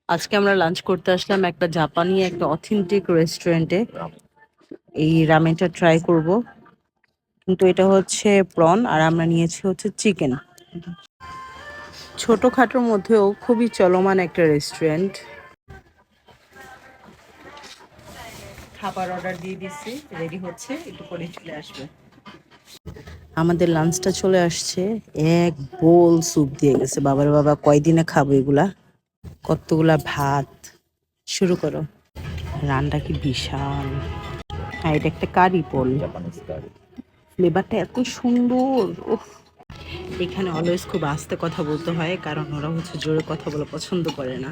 আজকে আমরা লাঞ্চ করতে আসলাম একটা জাপানি একটা অথেন্টিক রেস্টুরেন্টে। এই রামেনটা ট্রাই করব, কিন্তু এটা হচ্ছে প্রন আর আমরা নিয়েছি হচ্ছে চিকেন। ছোটখাটোর মধ্যেও খুবই চলমান একটা রেস্টুরেন্ট। খাবার অর্ডার দিয়ে দিচ্ছি, রেডি হচ্ছে, একটু পরে চলে আসবে। আমাদের লাঞ্চটা চলে আসছে। এক বোল স্যুপ দিয়ে গেছে। বাবার বাবা, কয়দিনে খাবো এগুলা? কতগুলা ভাত। শুরু করো। রানটা কি বিশাল! হ্যাঁ, এটা একটা কারি পোল। ফ্লেভারটা এত সুন্দর! উফ! এখানে অলওয়েজ খুব আস্তে কথা বলতে হয়, কারণ ওরা হচ্ছে জোরে কথা বলা পছন্দ করে না।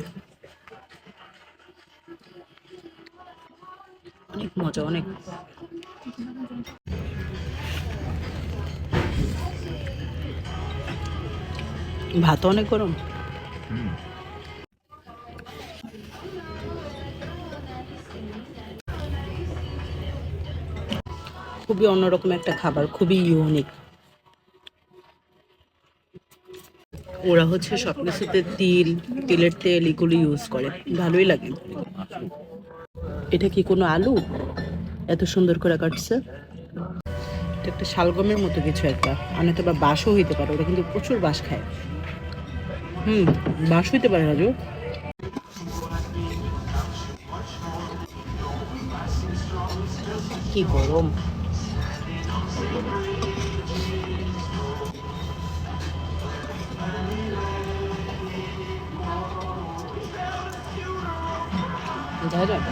অনেক মজা, অনেক। ভাত অনেক গরম। খুবই অন্যরকম একটা খাবার, খুবই ইউনিক। ওরা হচ্ছে সবকিছুতে তিলের তেল এগুলো ইউজ করে, ভালোই লাগে। এটা কি কোনো আলু এত সুন্দর করে কাটছে? এটা একটা শালগমের মতো কিছু একটা, অনেকটা বা বাঁশও হইতে পারে, ওরা কিন্তু প্রচুর বাঁশ খায়। হুম, বাঁশ হইতে পারে রাজু। কি গরম! দেখা যাক।